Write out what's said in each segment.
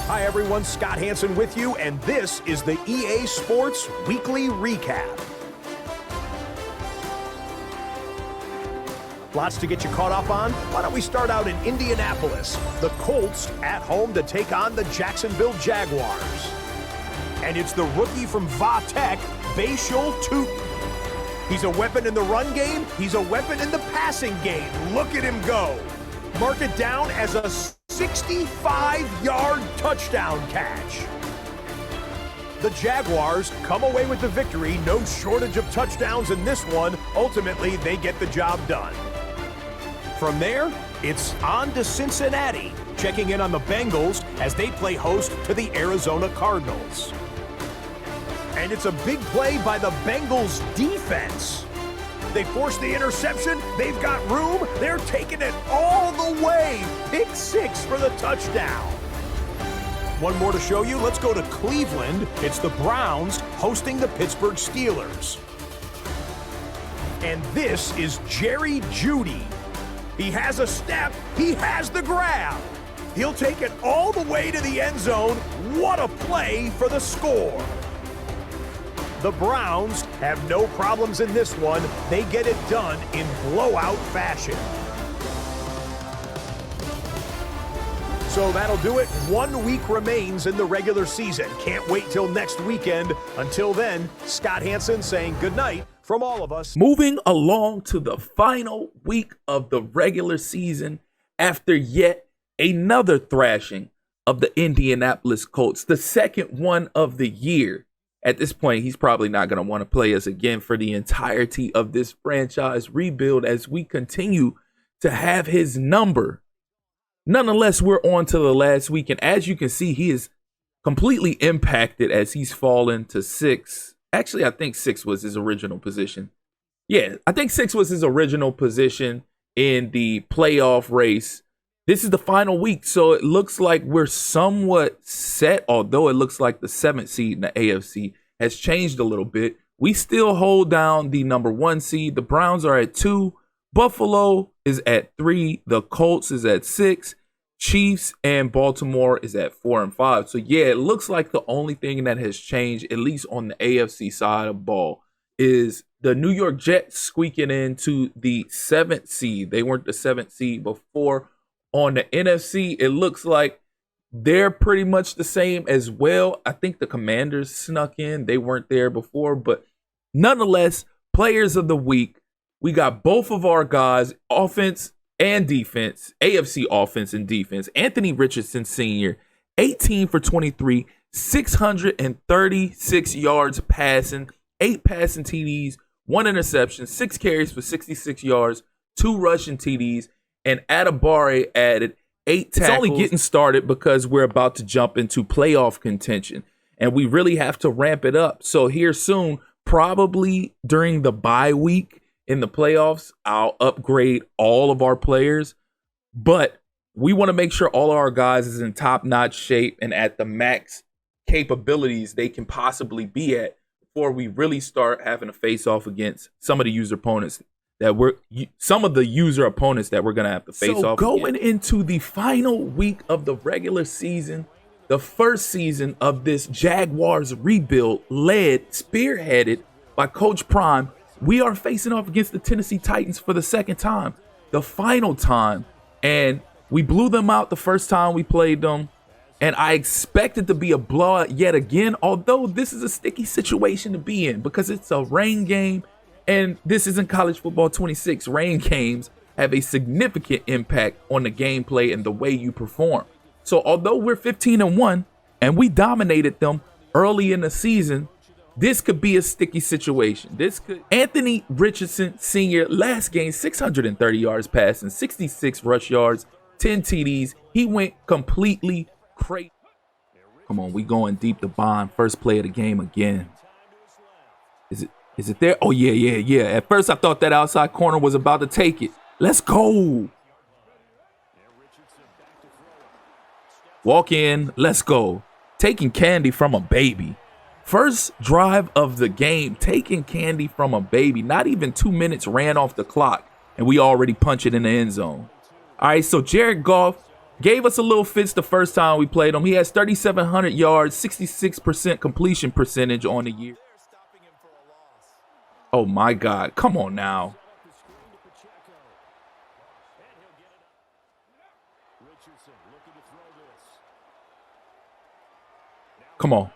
Hi everyone, Scott Hansen with you, and this is the EA Sports Weekly Recap. Lots to get you caught up on. Why don't we start out in Indianapolis? The Colts at home to take on the Jacksonville Jaguars. And it's the rookie from Va-Tech, Bashal Tootin. He's a weapon in the run game. He's a weapon in the passing game. Look at him go. Mark it down as a 65-yard touchdown catch. The Jaguars come away with the victory. No shortage of touchdowns in this one. Ultimately, they get the job done. From there, it's on to Cincinnati, checking in on the Bengals as they play host to the Arizona Cardinals. And it's a big play by the Bengals defense. They force the interception. They've got room. They're taking it all the way. Pick six for the touchdown. One more to show you. Let's go to Cleveland. It's the Browns hosting the Pittsburgh Steelers. And this is Jerry Jeudy. He has a step. He has the grab. He'll take it all the way to the end zone. What a play for the score. The Browns have no problems in this one. They get it done in blowout fashion. So that'll do it. 1 week remains in the regular season. Can't wait till next weekend. Until then, Scott Hansen saying good night from all of us. Moving along to the final week of the regular season after yet another thrashing of the Indianapolis Colts, the second one of the year. At this point, he's probably not going to want to play us again for the entirety of this franchise rebuild as we continue to have his number. Nonetheless, we're on to the last week, and as you can see, he is completely impacted as he's fallen to 6. Actually, I think 6 was his original position. Yeah, I think 6 was his original position in the playoff race. This is the final week, so it looks like we're somewhat set, although it looks like the 7th seed in the AFC has changed a little bit. We still hold down the number 1 seed. The Browns are at 2. Buffalo is at 3. The Colts is at 6. Chiefs and Baltimore is at 4 and 5. So, yeah, it looks like the only thing that has changed, at least on the AFC side of ball, is the New York Jets squeaking into the 7th seed. They weren't the 7th seed before. On the NFC, it looks like they're pretty much the same as well. I think the Commanders snuck in. They weren't there before, but nonetheless, players of the week, we got both of our guys, offense and defense, AFC offense and defense. Anthony Richardson Sr., 18 for 23, 636 yards passing, 8 passing TDs, 1 interception, 6 carries for 66 yards, 2 rushing TDs, and Adibare added 8 tackles. It's only getting started because we're about to jump into playoff contention, and we really have to ramp it up. So here soon, probably during the bye week in the playoffs, I'll upgrade all of our players. But we want to make sure all of our guys is in top-notch shape and at the max capabilities they can possibly be at before we really start having to face off against some of the user opponents that we're going to have to face off. So going into the final week of the regular season, the first season of this Jaguars rebuild, spearheaded by Coach Prime, we are facing off against the Tennessee Titans for the second time, the final time, and we blew them out the first time we played them. And I expect it to be a blowout yet again, although this is a sticky situation to be in because it's a rain game. And this isn't college football 26. Rain games have a significant impact on the gameplay and the way you perform. So although we're 15-1 and we dominated them early in the season, this could be a sticky situation. Anthony Richardson Sr. last game, 630 yards passing, 66 rush yards, 10 TDs. He went completely crazy. Come on, we going deep to Bond. First play of the game again. Is it there? Oh, yeah. At first, I thought that outside corner was about to take it. Let's go. Walk in. Let's go. Taking candy from a baby. First drive of the game, taking candy from a baby. Not even 2 minutes ran off the clock, and we already punch it in the end zone. All right, so Jared Goff Gave us a little fits the first time we played him. He has 3,700 yards, 66% completion percentage on the year. Oh, my God. Come on now. Come on.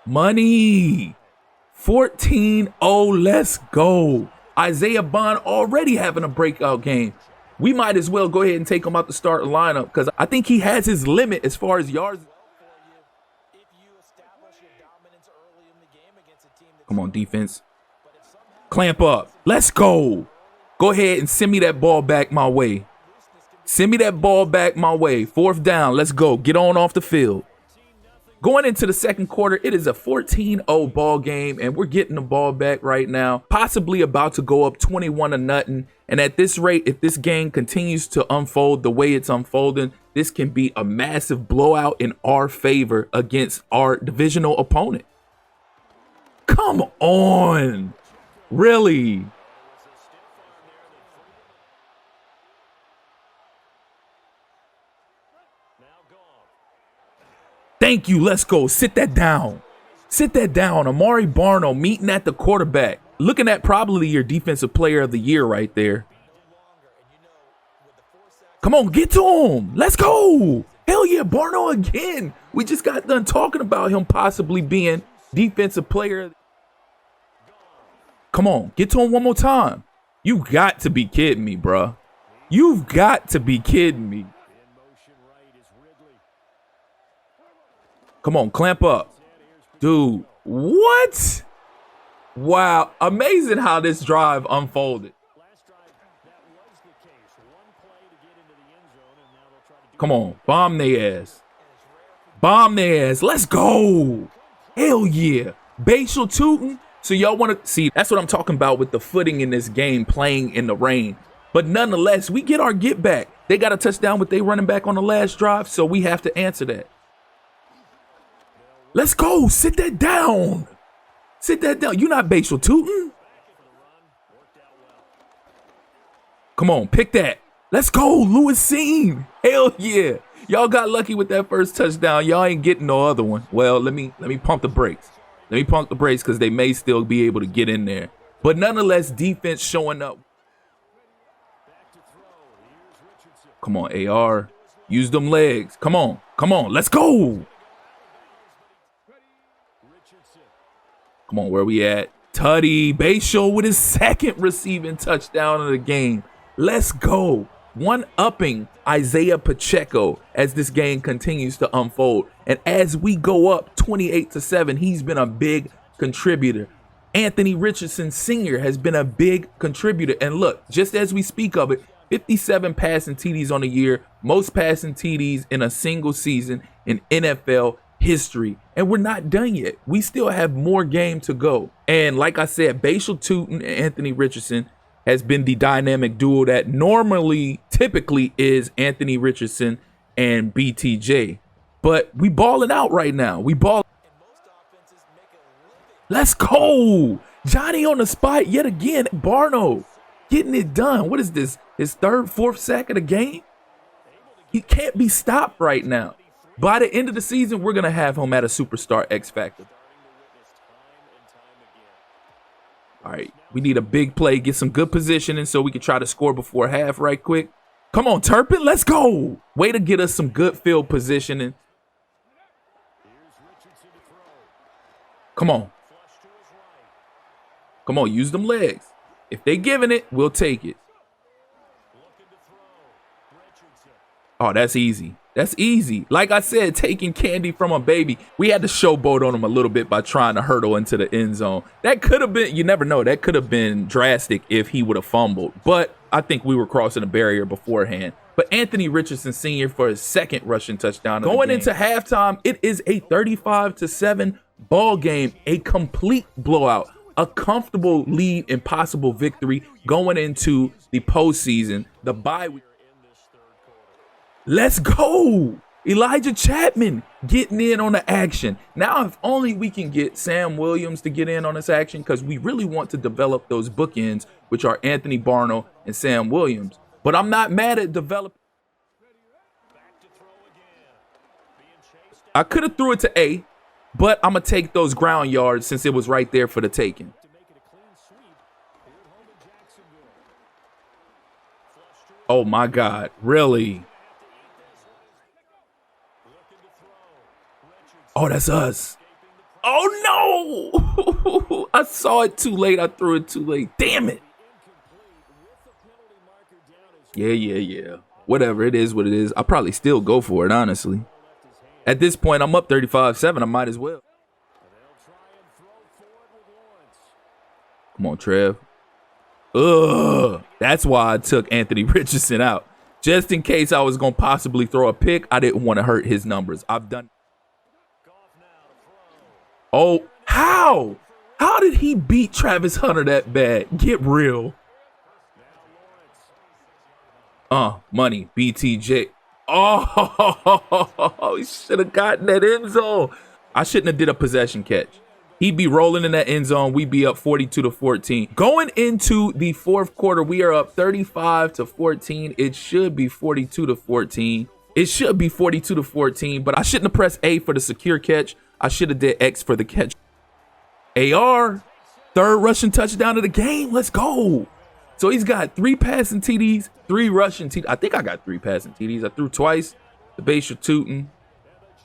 Money. 14-0. Let's go. Isaiah Bond already having a breakout game. We might as well go ahead and take him out the starting lineup because I think he has his limit as far as yards. Come on, defense. Clamp up. Let's go. Go ahead and send me that ball back my way. Send me that ball back my way. 4th down. Let's go. Get on off the field. Going into the second quarter, it is a 14-0 ball game, and we're getting the ball back right now. Possibly about to go up 21-0. And at this rate, if this game continues to unfold the way it's unfolding, this can be a massive blowout in our favor against our divisional opponent. Come on. Really? Thank you. Let's go. Sit that down. Sit that down. Amari Barno meeting at the quarterback. Looking at probably your defensive player of the year right there. Come on, get to him. Let's go. Hell yeah, Barno again. We just got done talking about him possibly being defensive player. Come on, get to him one more time. You got to be kidding me, bruh. You've got to be kidding me. Come on, clamp up. Dude, what? Wow, amazing how this drive unfolded. Come on, bomb their ass. Bomb their ass. Let's go. Hell yeah. Bashal tootin'. So y'all want to see, that's what I'm talking about with the footing in this game, playing in the rain. But nonetheless, we get our get back. They got a touchdown with they running back on the last drive, so we have to answer that. Let's go. Sit that down. Sit that down. You're not Bashal tootin'. Come on, pick that. Let's go, Lewis Seen. Hell yeah. Y'all got lucky with that first touchdown. Y'all ain't getting no other one. Well, let me pump the brakes. Let me pump the brakes because they may still be able to get in there. But nonetheless, defense showing up. Come on, AR. Use them legs. Come on. Come on. Let's go. Come on, where we at? Tutty Bashal with his second receiving touchdown of the game. Let's go. One-upping Isaiah Pacheco as this game continues to unfold. And as we go up 28-7, he's been a big contributor. Anthony Richardson Sr. has been a big contributor. And look, just as we speak of it, 57 passing TDs on the year, most passing TDs in a single season in NFL history. And we're not done yet. We still have more game to go. And like I said, Bashal Tootin and Anthony Richardson has been the dynamic duo that typically is Anthony Richardson and BTJ. But we balling out right now. We ball. Let's go. Johnny on the spot yet again. Barno getting it done. What is this? His third, fourth sack of the game? He can't be stopped right now. By the end of the season, we're going to have him at a superstar X Factor. All right, we need a big play, get some good positioning so we can try to score before half right quick. Come on, Turpin, let's go. Way to get us some good field positioning. Come on. Come on, use them legs. If they giving it, we'll take it. Oh, that's easy. That's easy. Like I said, taking candy from a baby. We had to showboat on him a little bit by trying to hurdle into the end zone. That could have been, you never know, that could have been drastic if he would have fumbled. But I think we were crossing a barrier beforehand. But Anthony Richardson Sr. for his second rushing touchdown. Going into halftime, it is a 35-7 ball game, a complete blowout, a comfortable lead and possible victory going into the postseason, the bye week. Let's go. Elijah Chapman getting in on the action. Now, if only we can get Sam Williams to get in on this action, because we really want to develop those bookends, which are Anthony Barno and Sam Williams. But I'm not mad at developing. I could have threw it to A, but I'm going to take those ground yards since it was right there for the taking. Oh, my God. Really? Oh, that's us. Oh, no. I saw it too late. I threw it too late. Damn it. Yeah. Whatever. It is what it is. I'll probably still go for it, honestly. At this point, I'm up 35-7. I might as well. Come on, Trev. Ugh. That's why I took Anthony Richardson out. Just in case I was going to possibly throw a pick, I didn't want to hurt his numbers. I've done. Oh, how? How did he beat Travis Hunter that bad? Get real. Money. BTJ. Oh, he should have gotten that end zone. I shouldn't have did a possession catch. He'd be rolling in that end zone. We'd be up 42-14. Going into the fourth quarter, we are up 35-14. It should be 42-14. It should be 42-14, but I shouldn't have pressed A for the secure catch. I should have did X for the catch. AR, third rushing touchdown of the game. Let's go. So he's got 3 passing TDs, 3 rushing TDs. I think I got 3 passing TDs. I threw twice. The base are tooting.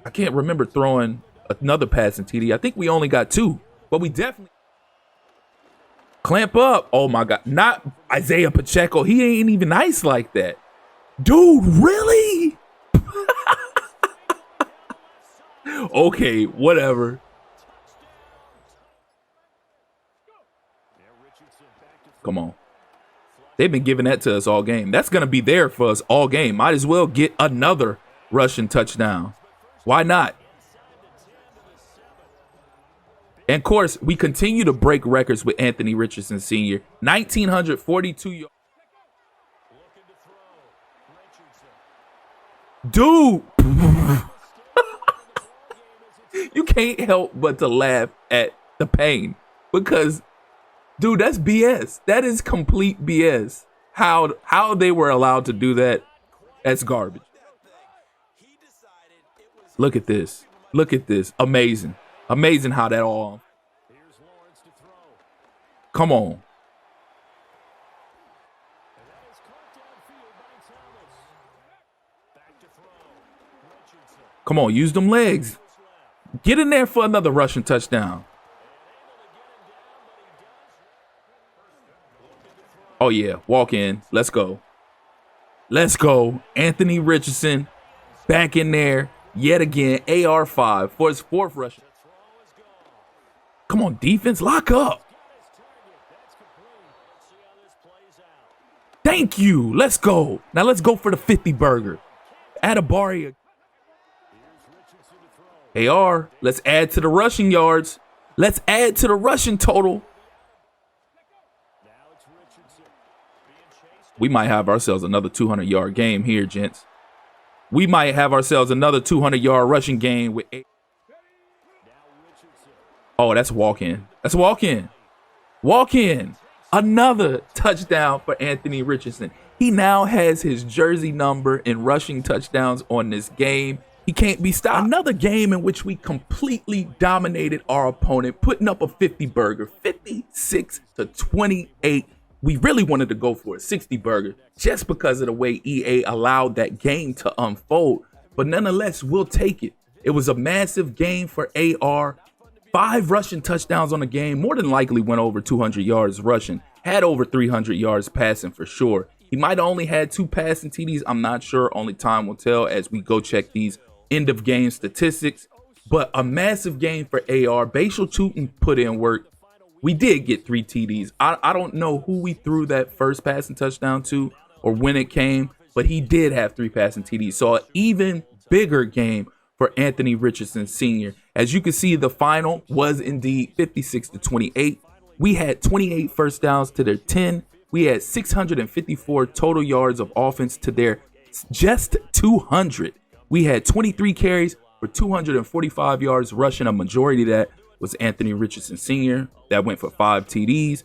I can't remember throwing another passing TD. I think we only got 2, but we definitely clamp up. Oh my God, not Isaiah Pacheco. He ain't even nice like that. Dude, really? Okay, whatever. Come on. They've been giving that to us all game. That's going to be there for us all game. Might as well get another rushing touchdown. Why not? And of course, we continue to break records with Anthony Richardson Sr. 1,942 yards. Dude. You can't help but to laugh at the pain because, dude, that's BS. That is complete BS. How they were allowed to do that, that's garbage. Look at this. Look at this. Amazing. Amazing how that all. Come on. Come on, use them legs. Get in there for another rushing touchdown. Oh, yeah. Walk in. Let's go. Let's go. Anthony Richardson back in there yet again. AR5 for his 4th rush. Come on, defense. Lock up. Thank you. Let's go. Now let's go for the 50 burger. Atabari. AR, let's add to the rushing yards. Let's add to the rushing total. We might have ourselves another 200-yard game here, gents. We might have ourselves another 200-yard rushing game with. Oh, that's walk-in. That's walk-in. Walk-in. Another touchdown for Anthony Richardson. He now has his jersey number in rushing touchdowns on this game. He can't be stopped. Another game in which we completely dominated our opponent, putting up a 50 burger, 56-28. We really wanted to go for a 60 burger just because of the way EA allowed that game to unfold. But nonetheless, we'll take it. It was a massive game for AR. 5 rushing touchdowns on the game. More than likely went over 200 yards rushing. Had over 300 yards passing for sure. He might have only had 2 passing TDs. I'm not sure. Only time will tell as we go check these end of game statistics. But a massive game for AR. Bashal Tootin put in work. We did get 3 TDs. I don't know who we threw that first passing touchdown to or when it came, but he did have 3 passing TDs. So an even bigger game for Anthony Richardson Sr. As you can see, the final was indeed 56-28. We had 28 first downs to their 10. We had 654 total yards of offense to their just 200. We had 23 carries for 245 yards rushing. A majority of that was Anthony Richardson Sr. That went for 5 TDs.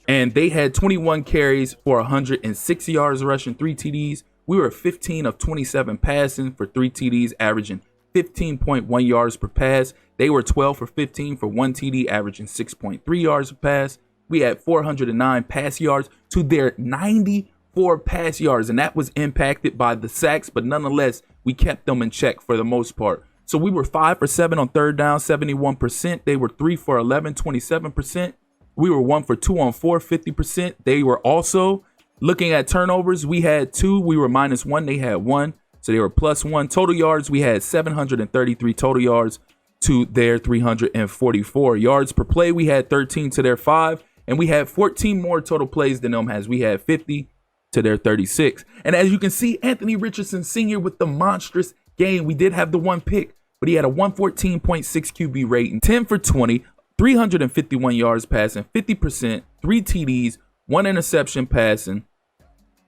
And they had 21 carries for 106 yards rushing, 3 TDs. We were 15 of 27 passing for 3 TDs, averaging 15.1 yards per pass. They were 12 for 15 for 1 TD, averaging 6.3 yards per pass. We had 409 pass yards to their 94 pass yards, and that was impacted by the sacks, but nonetheless, we kept them in check for the most part. So we were 5 for 7 on third down, 71%. They were 3 for 11, 27%. We were 1 for 2 on 4, 50%. They were also, looking at turnovers, we had 2. We were -1. They had 1. So they were +1. Total yards, we had 733 total yards to their 344. Yards per play, we had 13 to their 5. And we had 14 more total plays than them has. We had 50 to their 36. And as you can see, Anthony Richardson Sr. with the monstrous game. We did have the 1 pick, but he had a 114.6 QB rating, 10 for 20, 351 yards passing, 50%, 3 TDs, 1 interception passing.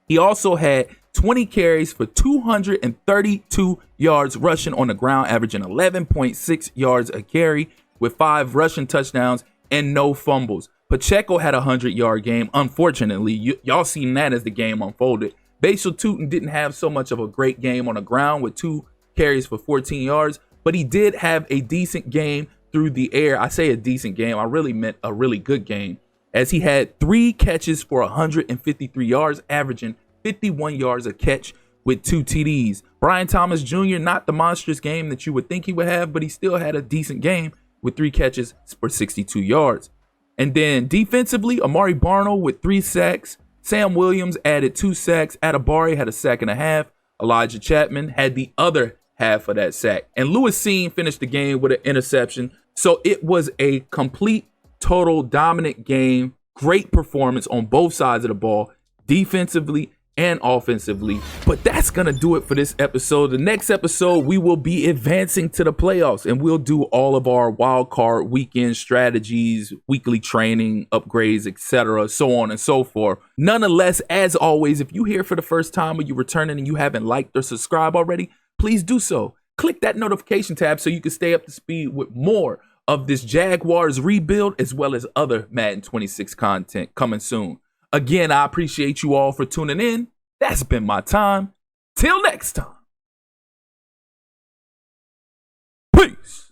He also had 20 carries for 232 yards rushing on the ground, averaging 11.6 yards a carry with 5 rushing touchdowns and no fumbles. Pacheco had a 100-yard game. Unfortunately, y'all seen that as the game unfolded. Basil Tootin didn't have so much of a great game on the ground with 2 carries for 14 yards, but he did have a decent game through the air. I say a decent game. I really meant a really good game, as he had 3 catches for 153 yards, averaging 51 yards a catch with 2 TDs. Brian Thomas Jr., not the monstrous game that you would think he would have, but he still had a decent game with 3 catches for 62 yards. And then defensively, Amari Barno with 3 sacks. Sam Williams added 2 sacks. Adebawore had a sack and a half. Elijah Chapman had the other half of that sack. And Lewis Seen finished the game with an interception. So it was a complete, total, dominant game. Great performance on both sides of the ball, defensively and offensively. But that's going to do it for this episode. The next episode, we will be advancing to the playoffs, and we'll do all of our wild card weekend strategies, weekly training, upgrades, etc., so on and so forth. Nonetheless, as always, if you're here for the first time or you're returning and you haven't liked or subscribed already, please do so. Click that notification tab so you can stay up to speed with more of this Jaguars rebuild, as well as other Madden 26 content coming soon. Again, I appreciate you all for tuning in. That's been my time. Till next time. Peace.